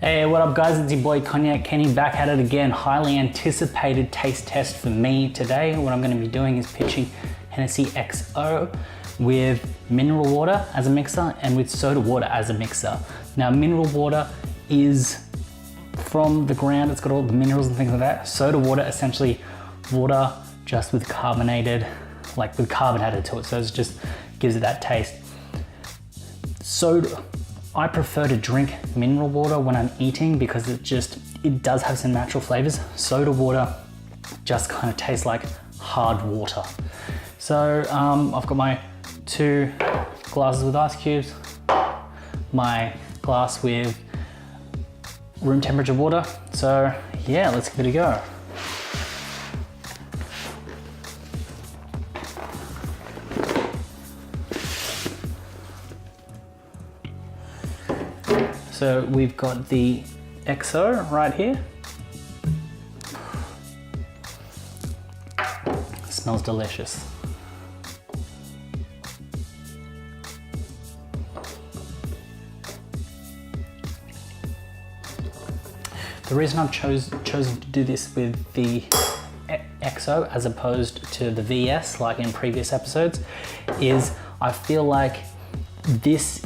Hey, what up guys, it's your boy Cognac Kenny back at it again. Highly anticipated taste test for me today. What I'm going to be doing is pitching Hennessy XO with mineral water as a mixer and with soda water as a mixer. Now mineral water is from the ground, it's got all the minerals and things like that. Soda water, essentially water just with carbonated, like with carbon added to it, so it just gives it that taste. Soda, I prefer to drink mineral water when I'm eating because it does have some natural flavors. Soda water just kind of tastes like hard water. So I've got my 2 glasses with ice cubes, my glass with room temperature water. So yeah, let's give it a go. So we've got the XO right here. It smells delicious. The reason I've chosen to do this with the XO as opposed to the VS like in previous episodes is I feel like this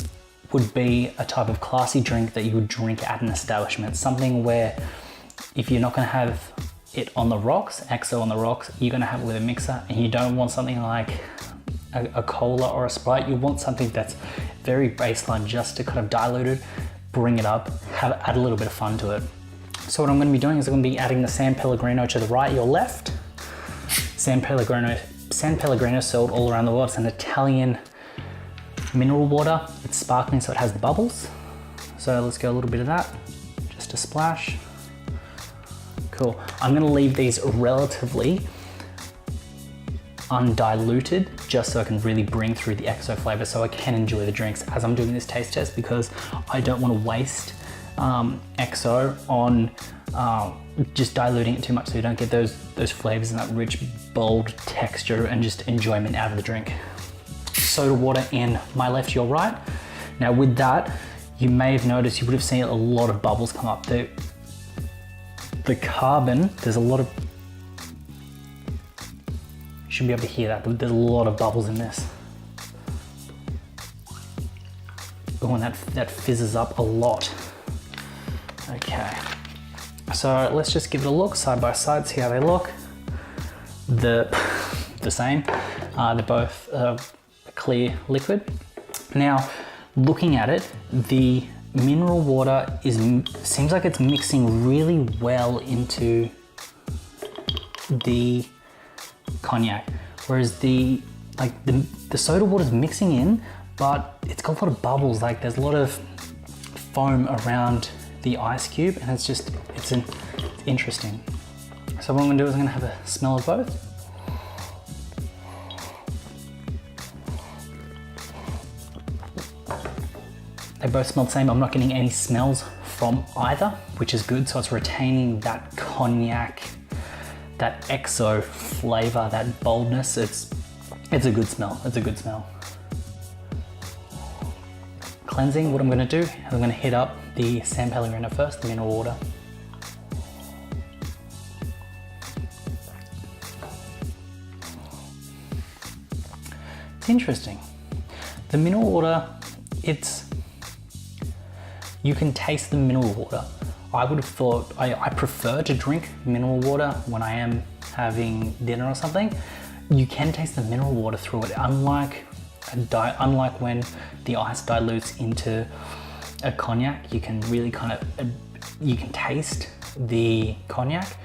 would be a type of classy drink that you would drink at an establishment. Something where if you're not gonna have it on the rocks, XO on the rocks, you're gonna have it with a mixer, and you don't want something like a cola or a Sprite. You want something that's very baseline, just to kind of dilute it, bring it up, add a little bit of fun to it. So what I'm gonna be doing is I'm gonna be adding the San Pellegrino to the right, your left. San Pellegrino sold all around the world. It's an Italian mineral water. It's sparkling, so it has the bubbles. So let's go a little bit of that, just a splash. Cool. I'm gonna leave these relatively undiluted just so I can really bring through the XO flavor so I can enjoy the drinks as I'm doing this taste test, because I don't want to waste XO on just diluting it too much so you don't get those flavors and that rich, bold texture and just enjoyment out of the drink. Soda water in my left, your right. Now with that, you may have noticed, you would have seen a lot of bubbles come up. The carbon, there's a lot of, you should be able to hear that, but there's a lot of bubbles in this. Oh, and that fizzes up a lot. Okay, so let's just give it a look side by side, see how they look. The same, they're both clear liquid. Now, looking at it, the mineral water seems like it's mixing really well into the cognac, whereas the soda water is mixing in, but it's got a lot of bubbles. Like there's a lot of foam around the ice cube, and it's interesting. So what I'm gonna do is I'm gonna have a smell of both. They both smell the same. I'm not getting any smells from either, which is good. So it's retaining that cognac, that XO flavor, that boldness. It's a good smell. It's a good smell. Cleansing, what I'm gonna do, I'm gonna hit up the San Pellegrino first, the mineral water. It's interesting. The mineral water, you can taste the mineral water. I would have thought, I prefer to drink mineral water when I am having dinner or something. You can taste the mineral water through it, unlike when the ice dilutes into a cognac. You can really you can taste the cognac.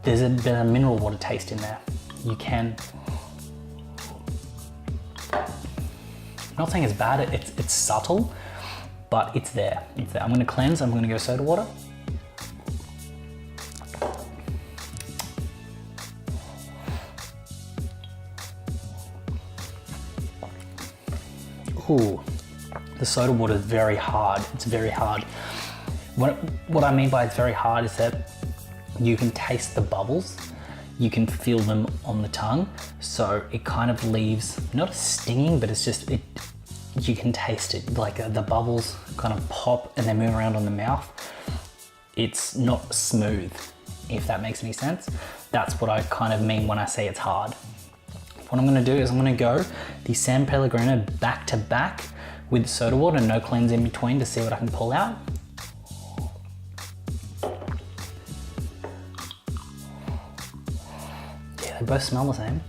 There's a mineral water taste in there. You can, I'm not saying it's bad, it's subtle, but it's there. It's there. I'm gonna cleanse, I'm gonna go soda water. Ooh, the soda water is very hard. It's very hard. What I mean by it's very hard is that you can taste the bubbles. You can feel them on the tongue. So it kind of leaves, not a stinging, but it's just, you can taste it, like the bubbles kind of pop and they move around on the mouth. it's not smooth, if that makes any sense. That's what I kind of mean when I say it's hard. What I'm gonna do is I'm gonna go the San Pellegrino back to back with soda water, no cleanse in between, to see what I can pull out. Yeah, they both smell the same.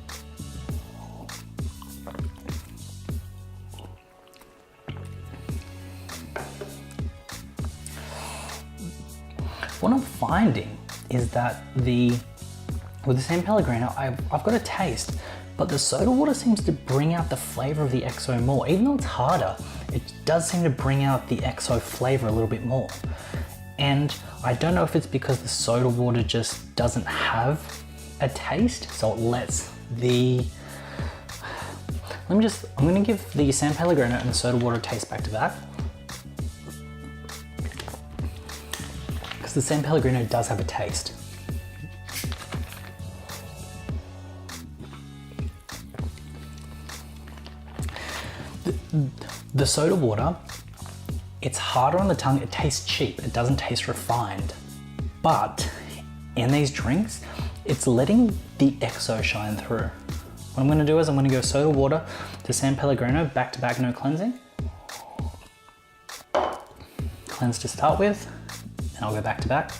What I'm finding is that with the San Pellegrino, I've got a taste, but the soda water seems to bring out the flavor of the XO more. Even though it's harder, it does seem to bring out the XO flavor a little bit more. And I don't know if it's because the soda water just doesn't have a taste, so it lets the... I'm gonna give the San Pellegrino and the soda water taste back to back. The San Pellegrino does have a taste. The soda water, it's harder on the tongue, it tastes cheap, it doesn't taste refined. But in these drinks, it's letting the XO shine through. What I'm gonna do is I'm gonna go soda water to San Pellegrino, back to back, no cleansing. Cleanse to start with. I'll go back to back.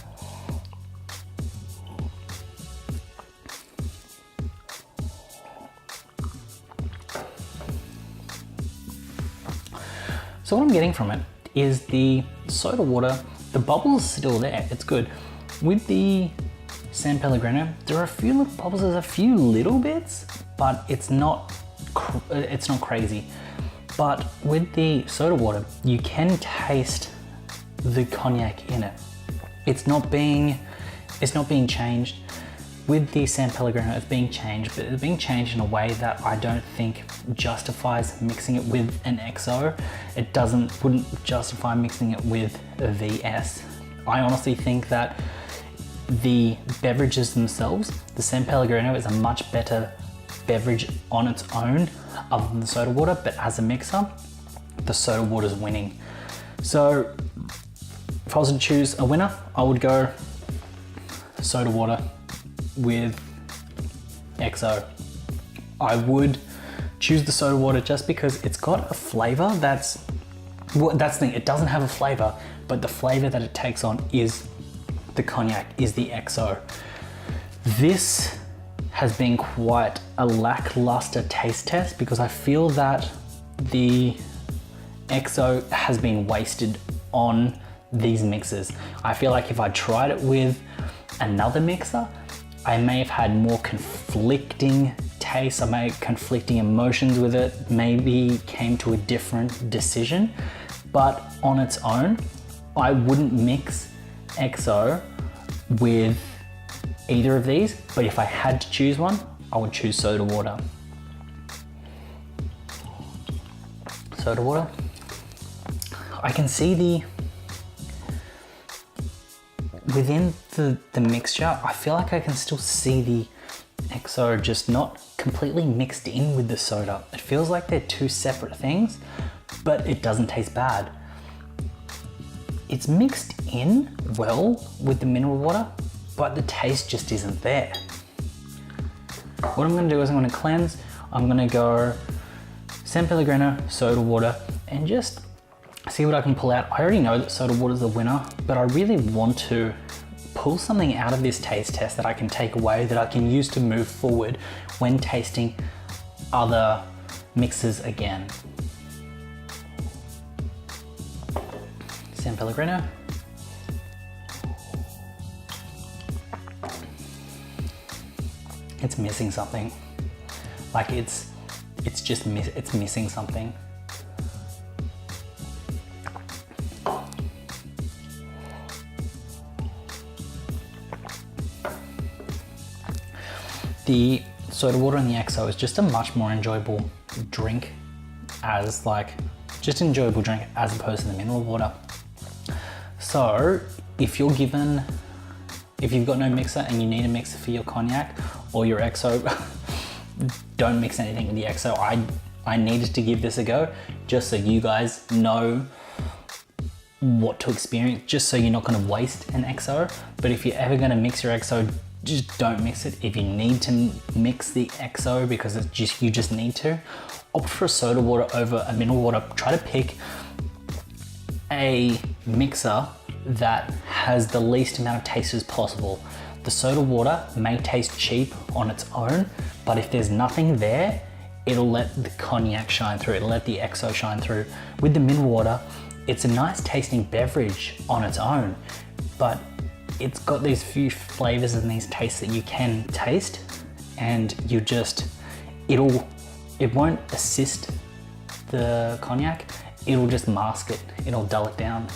So what I'm getting from it is the soda water, the bubble's still there, it's good. With the San Pellegrino, there are a few little bubbles, there's a few little bits, but it's not crazy. But with the soda water, you can taste the cognac in it. It's not being changed. With the San Pellegrino, it's being changed, but it's being changed in a way that I don't think justifies mixing it with an XO. It wouldn't justify mixing it with a VS. I honestly think that the beverages themselves, the San Pellegrino is a much better beverage on its own, other than the soda water, but as a mixer, the soda water is winning. So if I was to choose a winner, I would go soda water with XO. I would choose the soda water just because it's got a flavor that's the thing, it doesn't have a flavor, but the flavor that it takes on is the cognac, is the XO. This has been quite a lackluster taste test because I feel that the XO has been wasted on these mixers. I feel like if I tried it with another mixer, I may have had more conflicting tastes, I may have conflicting emotions with it, maybe came to a different decision, but on its own, I wouldn't mix XO with either of these, but if I had to choose one, I would choose soda water. Soda water. I can see within the mixture, I feel like I can still see the XO just not completely mixed in with the soda. It feels like they're two separate things, but it doesn't taste bad. It's mixed in well with the mineral water, but the taste just isn't there. What I'm gonna do is I'm gonna cleanse, I'm gonna go San Pellegrino, soda water, and just see what I can pull out. I already know that soda water is the winner, but I really want to pull something out of this taste test that I can take away, that I can use to move forward when tasting other mixes again. San Pellegrino. It's missing something. Like it's missing something. The soda water and the XO is just a much more enjoyable drink as enjoyable drink as opposed to the mineral water. So if you've got no mixer and you need a mixer for your cognac or your XO, don't mix anything with the XO. I needed to give this a go just so you guys know what to experience, just so you're not going to waste an XO. But if you're ever going to mix your XO, just don't mix it. If you need to mix the XO because it's just, you just need to, opt for a soda water over a mineral water. Try to pick a mixer that has the least amount of taste as possible. The soda water may taste cheap on its own, but if there's nothing there, it'll let the cognac shine through, it'll let the XO shine through. With the mineral water, it's a nice tasting beverage on its own, but it's got these few flavors and these tastes that you can taste, and you just, it won't assist the cognac, it'll just mask it, it'll dull it down.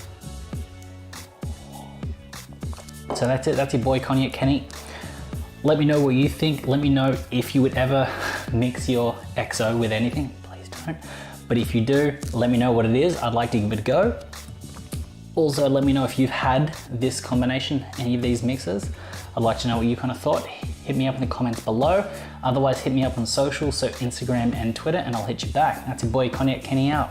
So that's it, that's your boy Cognac Kenny. Let me know what you think. Let me know if you would ever mix your XO with anything. Please don't. But if you do, let me know what it is. I'd like to give it a go. Also, let me know if you've had this combination, any of these mixes. I'd like to know what you kind of thought. Hit me up in the comments below. Otherwise, hit me up on social, so Instagram and Twitter, and I'll hit you back. That's your boy Cognac Kenny out.